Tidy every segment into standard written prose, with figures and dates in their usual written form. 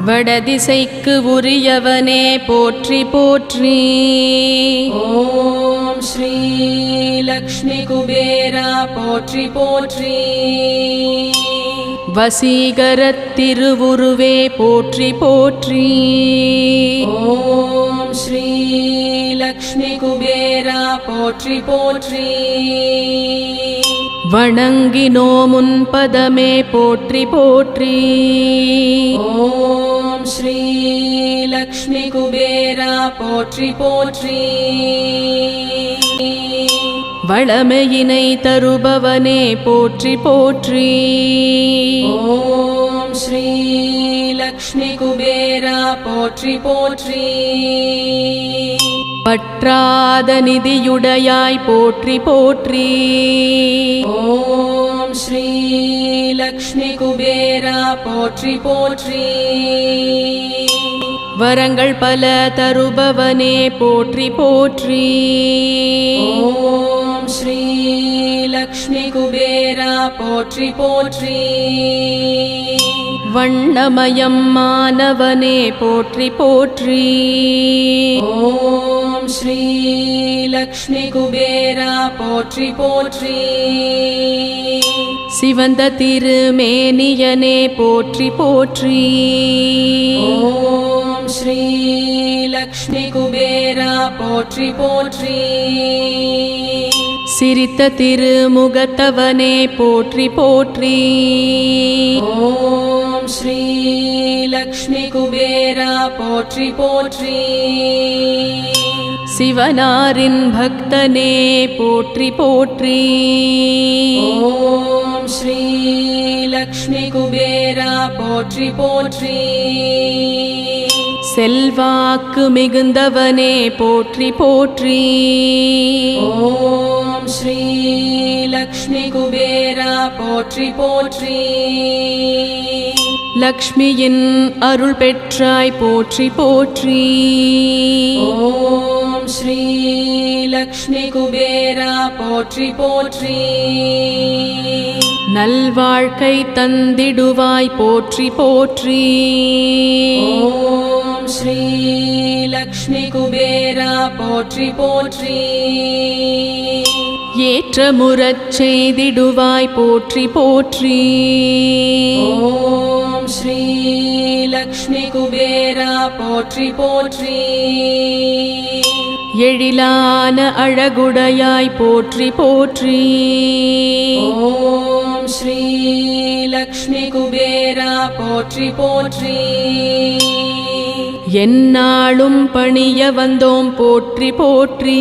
வடதிசைக்கு உரியவனே போற்றி போற்றி. ஓம் ஸ்ரீ லக்ஷ்மி குபேரா போற்றி போற்றி. வசீகரத் திருவுருவே போற்றி போற்றி. ஓம் ஸ்ரீ லக்ஷ்மி குபேரா போற்றி போற்றி. வணங்கினோம் உன் பதமே போற்றி போற்றி. ஓம் ஸ்ரீ லக்ஷ்மி குபேரா போற்றி போற்றி. வளமையினை தருபவனே போற்றி போற்றி. ஓம் ஸ்ரீ லக்ஷ்மி குபேரா போற்றி போற்றி. பற்றாத நிதியுடையாய் போற்றி போற்றி. ஓம் ஸ்ரீ லக்ஷ்மி குபேரா போற்றி போற்றி. வரங்கள் பல தருபவனே போற்றி போற்றி. ஓம் ஸ்ரீ லக்ஷ்மி குபேரா போற்றி போற்றி. வண்ணமயம் மானவனே போற்றி போற்றி. ஓம் ஸ்ரீ லக்ஷ்மி குபேரா போற்றி போற்றி. சிவந்த திருமேனியனே போற்றி போற்றி. ஓம் ஸ்ரீ லக்ஷ்மி குபேரா போற்றி போற்றி. சிரித்த திருமுகத்தவனே போற்றி போற்றி. ஓம் ஸ்ரீ லக்ஷ்மி குபேரா போற்றி போற்றி. சிவனாரின் பக்தனே போற்றி போற்றி. ஓம் ஸ்ரீ லக்ஷ்மி குபேரா போற்றி போற்றி. செல்வாக்கு மிகுந்தவனே போற்றி போற்றி. ஓம் ஸ்ரீ லக்ஷ்மி குபேரா போற்றி போற்றி. லக்ஷ்மியின் அருள் பெற்றாய் போற்றி போற்றி. ஓம் ஸ்ரீ லக்ஷ்மி குபேரா போற்றி போற்றி. நல்வாழ்க்கை தந்திடுவாய் போற்றி போற்றி. ஓம் ஸ்ரீ லக்ஷ்மி குபேரா போற்றி போற்றி. ஏற்றமுறச் செய்திடுவாய் போற்றி போற்றி. ஓம் ஸ்ரீ லக்ஷ்மி குபேரா போற்றி போற்றி. எழிலான அழகுடையாய் போற்றி போற்றி. ஓம் ஸ்ரீ லக்ஷ்மி குபேரா போற்றி போற்றி. எந்நாளும் பணிய வந்தோம் போற்றி போற்றி.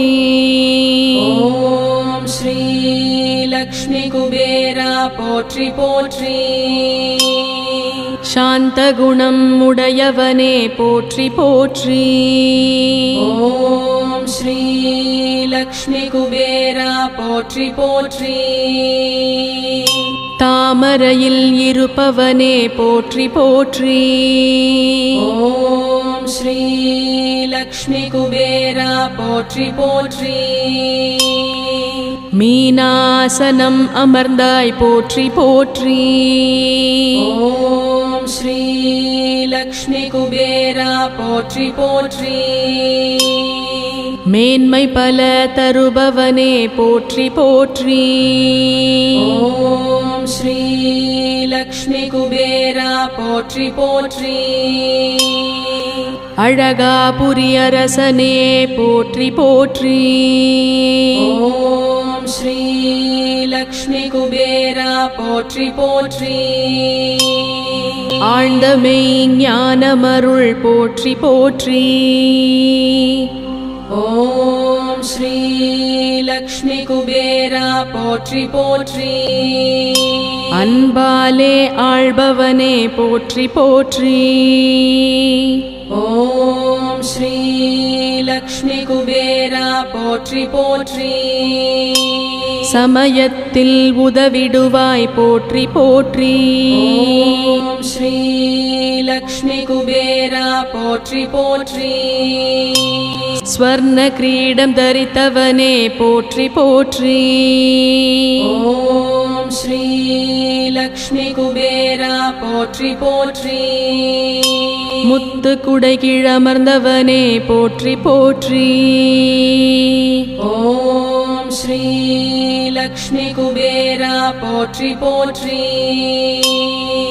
ஓம் ஸ்ரீ லக்ஷ்மி குபேரா போற்றி போற்றி. சாந்த குணம் உடையவனே போற்றி போற்றி. ஓம் ஸ்ரீ லக்ஷ்மி குபேரா போற்றி போற்றி. தாமரையில் இருப்பவனே போற்றி போற்றி. ஓம் ஸ்ரீ லக்ஷ்மி குபேரா போற்றி போற்றி. மீனாசனம் அமர்ந்தாய் போற்றி போற்றி. ஓம் ஸ்ரீ லக்ஷ்மி குபேரா போற்றி போற்றி. மேன்மை பல தருபவனே போற்றி போற்றி. ஓம் ஸ்ரீ லக்ஷ்மி குபேரா போற்றி போற்றி. அழகாபுரி அரசனே போற்றி போற்றி. ஓம் ஸ்ரீ லக்ஷ்மி குபேரா போற்றி போற்றி. ஆழ்ந்த மெய்ஞானமருள் போற்றி போற்றி. ஓம் ஸ்ரீ லக்ஷ்மி குபேரா போற்றி போற்றி. அன்பாலே ஆள்பவனே போற்றி போற்றி. ஓம் ஸ்ரீ லக்ஷ்மி குபேரா போற்றி போற்றி. சமயத்தில் உதவிடுவாய் போற்றி போற்றி. ஓம் ஸ்ரீ லக்ஷ்மி குபேரா போற்றி போற்றி. ஸ்வர்ண கிரீடம் தரித்தவனே போற்றி போற்றி. ஓம் ஸ்ரீ லக்ஷ்மி குபேரா போற்றி போற்றி. முத்து குடை கீழமர்ந்தவனே போற்றி போற்றி. ஓம் ஸ்ரீ லக்ஷ்மி குபேரா போற்றி போற்றி.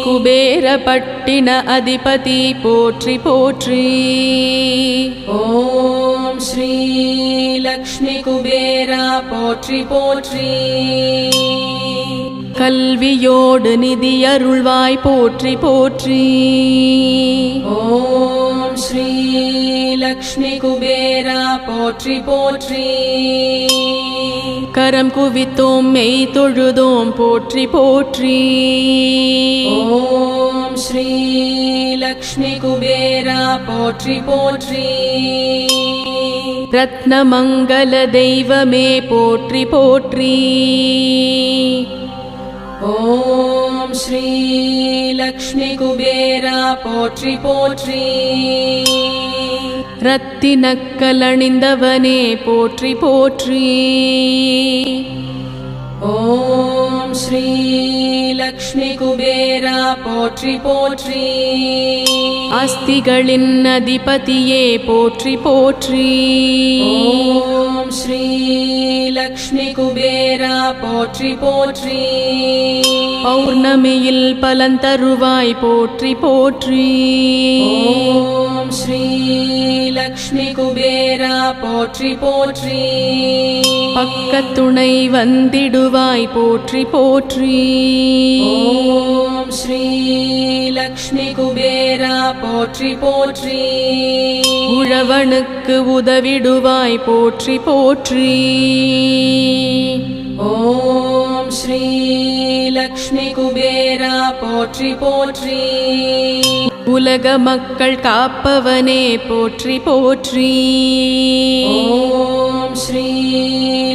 குபேர பட்டின அதிபதி போற்றி போற்றி. ஓம் ஸ்ரீ லக்ஷ்மி குபேரா போற்றி போற்றி. கல்வியோடு நிதி அருள்வாய் போற்றி போற்றி. ஓம் ஸ்ரீ லக்ஷ்மி குபேரா போற்றி போற்றி. கரம் குவித்தோம் மெய் தொழுதோம் போற்றி போற்றி. ஓம் ஸ்ரீ லக்ஷ்மி குபேரா போற்றி போற்றி. ரத்னமங்கல தெய்வமே போற்றி போற்றி. ஓம் ஸ்ரீ லக்ஷ்மி குபேரா போற்றி போற்றி. ரத்தினக்கலணிந்தவனே போற்றி போற்றி. ஓம் ஸ்ரீ லக்ஷ்மி குபேரா போற்றி போற்றி. அஸ்திகளின் அதிபதியே போற்றி போற்றி. ஓம் ஸ்ரீ லக்ஷ்மி குபேரா போற்றி போற்றி. பௌர்ணமியில் பலன் தருவாய் போற்றி போற்றி. ஓம் ஸ்ரீ லக்ஷ்மி குபேரா போற்றி போற்றி. பக்கத்துணை வந்திடுவாய் போற்றி போற்றி. ஓம் ஸ்ரீ லக்ஷ்மி குபேரா போற்றி போற்றி. உழவனுக்கு உதவிடுவாய் போற்றி போற்றி. ஓம் ஸ்ரீ லக்ஷ்மி குபேரா போற்றி போற்றி. உலக மக்கள் காப்பவனே போற்றி போற்றி. ஓம் ஸ்ரீ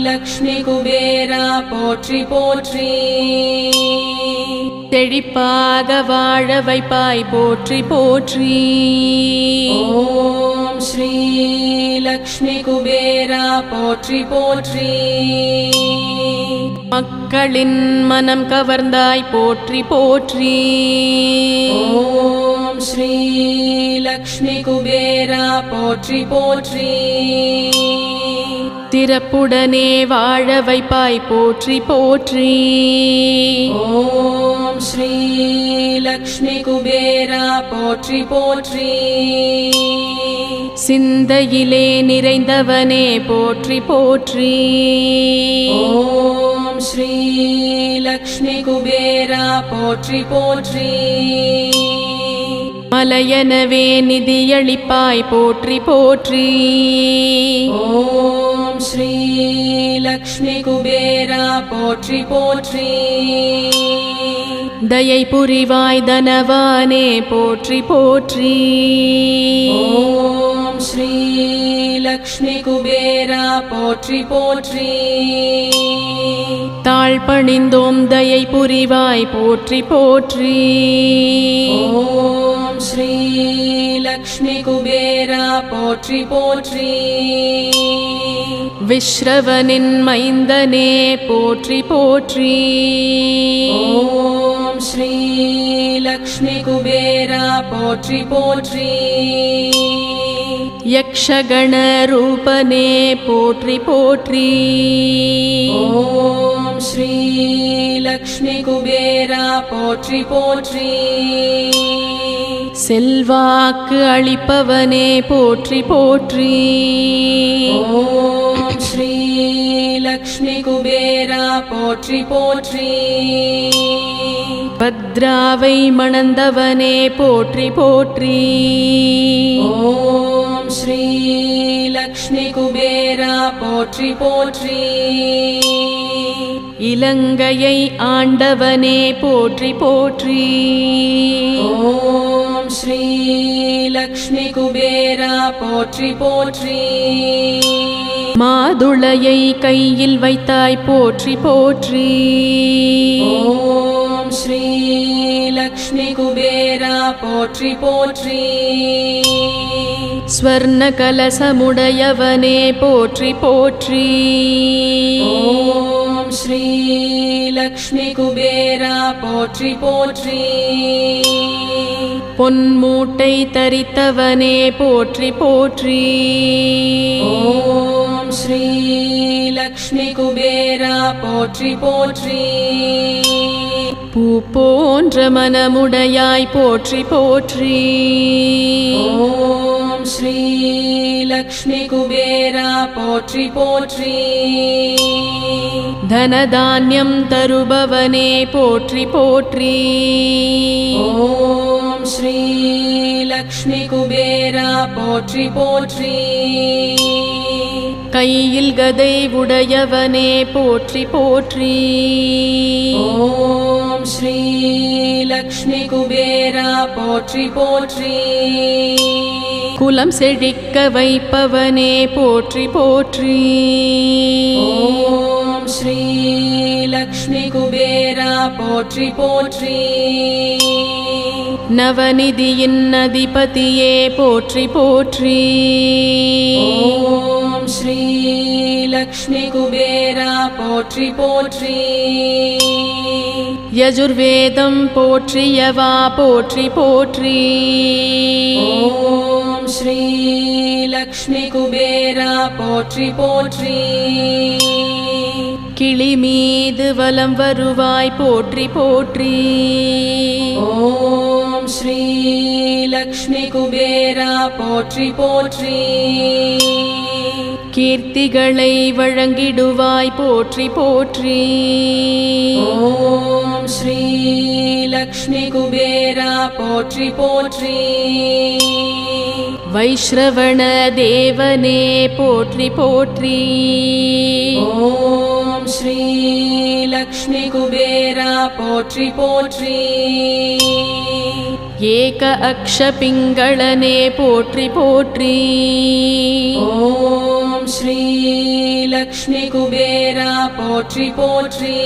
லக்ஷ்மி குபேரா போற்றி போற்றி. செழிப்பாக வாழ வைப்பாய் போற்றி போற்றி. ஓம் ஸ்ரீ லக்ஷ்மி குபேரா போற்றி போற்றி. மக்களின் மனம் கவர்ந்தாய் போற்றி போற்றி. ஓம் ஸ்ரீ லக்ஷ்மி குபேரா போற்றி போற்றி. திறப்புடனே வாழ வைப்பாய் போற்றி போற்றி. ஓம் ஸ்ரீ லக்ஷ்மி குபேரா போற்றி போற்றி. சிந்தையிலே நிறைந்தவனே போற்றி போற்றி. ஓம் ஸ்ரீ லக்ஷ்மி குபேரா போற்றி போற்றி. மலையனவே நிதியளிப்பாய் போற்றி போற்றி. ஓம் ஸ்ரீ லக்ஷ்மி குபேரா போற்றி போற்றி. தயை புரிவாய் தனவானே போற்றி போற்றி. ஓம் ஸ்ரீ லக்ஷ்மி குபேரா போற்றி போற்றி. தாழ்பணிந்தோம் தயை புரிவாய் போற்றி போற்றி. ஓம் ஸ்ரீ லக்ஷ்மி குபேரா போற்றி போற்றி. விஸ்ரவனின் மைந்தனே போற்றி போற்றி. ஓம் ஸ்ரீ லக்ஷ்மி குபேரா போற்றி போற்றி. யக்ஷகண ரூபனே போற்றி போற்றி. ஓம் ஸ்ரீ லக்ஷ்மி குபேரா போற்றி போற்றி. செல்வாக்கு அளிப்பவனே போற்றி போற்றி. ஓம் ஸ்ரீ லக்ஷ்மி குபேரா போற்றி போற்றி. பத்ராவை மணந்தவனே போற்றி போற்றி. ஓம் ஸ்ரீ லக்ஷ்மி குபேரா போற்றி போற்றி. இலங்கையை ஆண்டவனே போற்றி போற்றி. ஓம் ஸ்ரீ லக்ஷ்மி குபேரா போற்றி போற்றி. மாதுளையை கையில் வைத்தாய் போற்றி போற்றி. ஓம் ஸ்ரீ லக்ஷ்மி குபேரா போற்றி போற்றி. ஸ்வர்ண கலசமுடையவனே போற்றி போற்றி. ஓம் ஸ்ரீ லக்ஷ்மி குபேரா போற்றி போற்றி. பொன்மூட்டை தரித்தவனே போற்றி போற்றி. ஓம் ஸ்ரீ லக்ஷ்மி குபேரா போற்றி போற்றி. பூ போன்ற மனமுடையாய் போற்றி போற்றி. ஓம் ஸ்ரீ லக்ஷ்மி குபேரா போற்றி போற்றி. தனதான்யம் தருபவனே போற்றி போற்றி. ஓம் ஸ்ரீ லக்ஷ்மி குபேரா போற்றி போற்றி. கையில் கதை உடையவனே போற்றி போற்றி. ஓம் ஸ்ரீ லக்ஷ்மி குபேரா போற்றி போற்றி. குலம் செழிக்க வைப்பவனே போற்றி போற்றி. ஓம் ஸ்ரீ லக்ஷ்மி குபேரா போற்றி போற்றி. நவநிதியின் அதிபதியே போற்றி போற்றி. ஓம் ஸ்ரீ லக்ஷ்மி குபேரா போற்றி போற்றி. யஜுர்வேதம் போற்றியவா போற்றி போற்றி. ஓம் ஸ்ரீ லக்ஷ்மி குபேரா போற்றி போற்றி. கிளி மீது வலம் வருவாய் போற்றி போற்றி. ஓம் ஸ்ரீ லக்ஷ்மி குபேரா போற்றி போற்றி. கீர்த்திகளை வழங்கிடுவாய் போற்றி போற்றி. ஓம் ஸ்ரீ லக்ஷ்மி குபேரா போற்றி போற்றி. வைஷ்ரவண தேவனே போற்றி போற்றி. ஓம் ஸ்ரீ லக்ஷ்மி குபேரா போற்றி போற்றி. ஏக அக்ஷ பிங்களனே போற்றி போற்றி. ஓம் ஸ்ரீ லக்ஷ்மி குபேரா போற்றி போற்றி.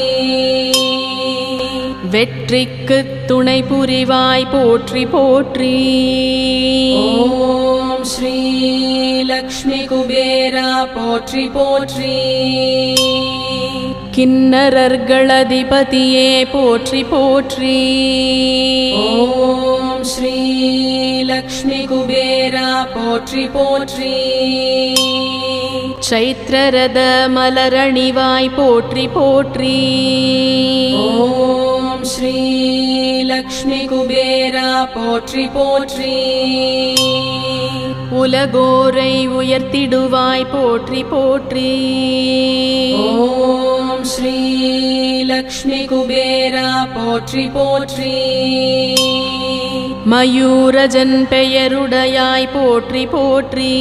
வெற்றிக்கு துணை புரிவாய் போற்றி போற்றி. ஓம் ஸ்ரீ லக்ஷ்மி குபேரா போற்றி போற்றி. கிண்ணரர்கள் அதிபதியே போற்றி போற்றி. ஓம் ஸ்ரீ லக்ஷ்மி குபேரா போற்றி போற்றி. சைத்ரரத மலரணிவாய் போற்றி போற்றி. ஓம் ஸ்ரீ லக்ஷ்மி குபேரா போற்றி போற்றி. உலகோரை உயர்த்திடுவாய் போற்றி போற்றி. ஓம் ஸ்ரீ லக்ஷ்மி குபேரா போற்றி போற்றி. மயூரஜன் பெயருடையாய் போற்றி போற்றி.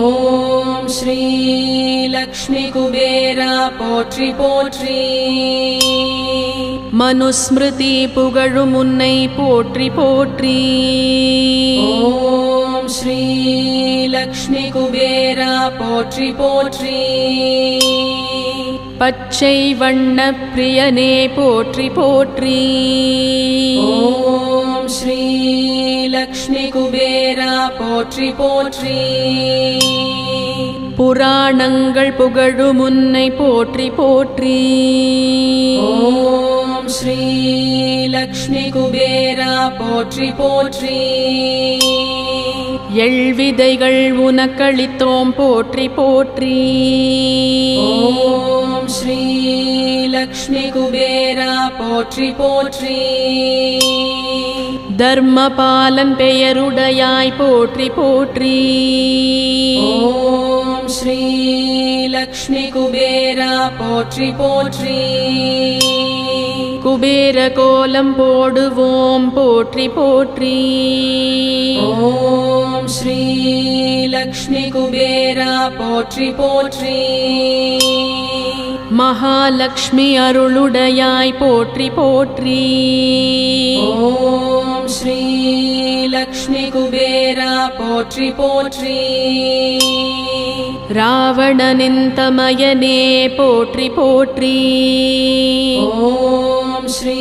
ஓம் ஸ்ரீ லக்ஷ்மி குபேரா போற்றி போற்றி. மனுஸ்மிருதி புகழும் உன்னை போற்றி போற்றி. ஓம் ஸ்ரீ லக்ஷ்மி குபேரா போற்றி போற்றி. பச்சை வண்ண பிரியனே போற்றி போற்றி. ஓம் ஸ்ரீ லக்ஷ்மி குபேரா போற்றி போற்றி. புராணங்கள் புகழும் உன்னை போற்றி போற்றி. ஓம் ஸ்ரீ லக்ஷ்மி குபேரா போற்றி போற்றி. எழ்விதைகள் உனக்களித்தோம் போற்றி போற்றி. ஓம் ஸ்ரீ லக்ஷ்மி குபேரா போற்றி போற்றி. தர்மபாலன் பெயருடையாய் போற்றி போற்றி. ஓம் ஸ்ரீ லக்ஷ்மி குபேரா போற்றி போற்றி. குபேர கோலம் போடுவோம் போற்றி போற்றி. ஓம் ஸ்ரீ லக்ஷ்மி குபேரா போற்றி போற்றி. மகாலட்சுமி அருளுடையாய் போற்றி போற்றி. ஓம் ஸ்ரீ லக்ஷ்மி குபேரா போற்றி போற்றி. ராவணனின் தமயனே போற்றி போற்றி. ஓம் ஸ்ரீ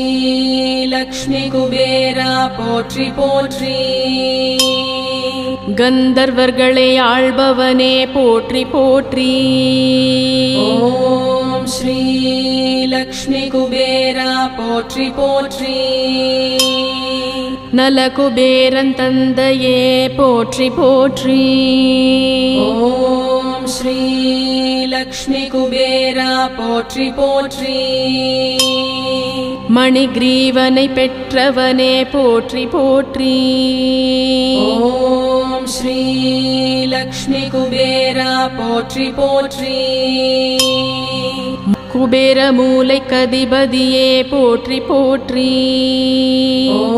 லக்ஷ்மி குபேரா போற்றி போற்றி. கந்தர்வர்களை ஆள்பவனே போற்றி போற்றி. ஓம் ஸ்ரீ லக்ஷ்மி குபேரா போற்றி போற்றி. நலகுபேரன் தந்தையே போற்றி போற்றி. ஓம் ஸ்ரீ லக்ஷ்மி குபேரா போற்றி போற்றி. மணிகிரீவனை பெற்றவனே போற்றி போற்றி. ஓம் ஸ்ரீ லக்ஷ்மி குபேரா போற்றி போற்றி. குபேர மூலை கதிபதியே போற்றி போற்றி.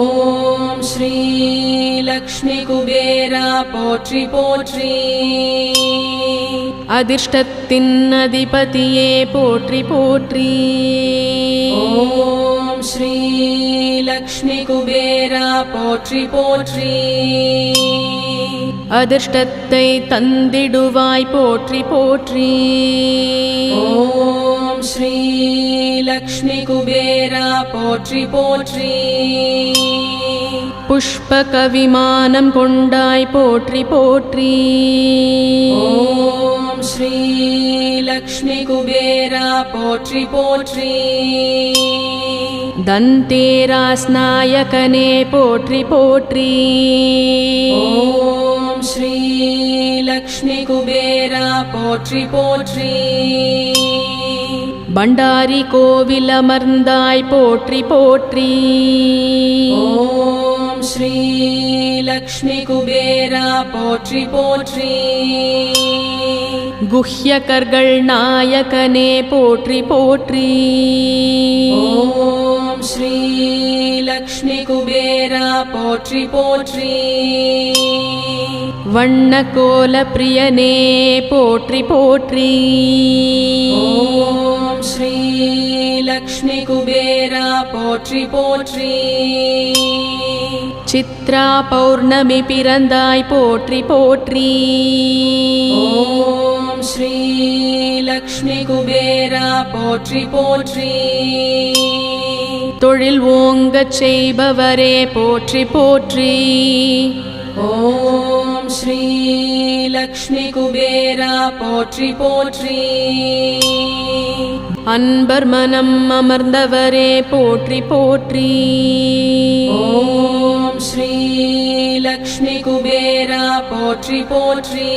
ஓம் ஸ்ரீ லக்ஷ்மி குபேரா போற்றி போற்றி. அதிர்ஷ்டத்தின் அதிபதியே போற்றி போற்றி. ஓம் ஸ்ரீ லக்ஷ்மி குபேரா போற்றி போற்றி. அதிர்ஷ்டத்தை தந்திடுவாய் போற்றி போற்றி. ஓம் ஸ்ரீ லக்ஷ்மி குபேரா போற்றி போற்றி. புஷ்பக விமானம் கொண்டாய் போற்றி போற்றி. ஓம் ஸ்ரீ லக்ஷ்மி குபேரா போற்றி போற்றி. தந்தேராஸ் நாயகனே போற்றி போற்றி. ஓம் ஸ்ரீ லக்ஷ்மி குபேரா போற்றி போற்றி. பண்டாரி கோவில் அமர்ந்தாய் போற்றி போற்றி. ஓம் ஸ்ரீ லக்ஷ்மி குபேரா போற்றி போற்றி. குஹ்யகர்கள் நாயகனே போற்றி போற்றி. ஓம் ஸ்ரீ லக்ஷ்மி குபேரா போற்றி போற்றி. வண்ண கோல பிரியனே போற்றி போற்றி. ஓம் ஸ்ரீ லக்ஷ்மி குபேரா போற்றி போற்றி. சித்ரா பௌர்ணமி பிறந்தாய் போற்றி போற்றி. ஓம் ஸ்ரீ லக்ஷ்மி குபேரா போற்றி போற்றி. தொழில் ஓங்கச் செய்பவரே போற்றி போற்றி. ஓம் ஸ்ரீ லக்ஷ்மி குபேரா போற்றி போற்றி. அன்பர் மனம் அமர்ந்தவரே போற்றி போற்றி. ஓம் ஸ்ரீ லக்ஷ்மி குபேரா போற்றி போற்றி.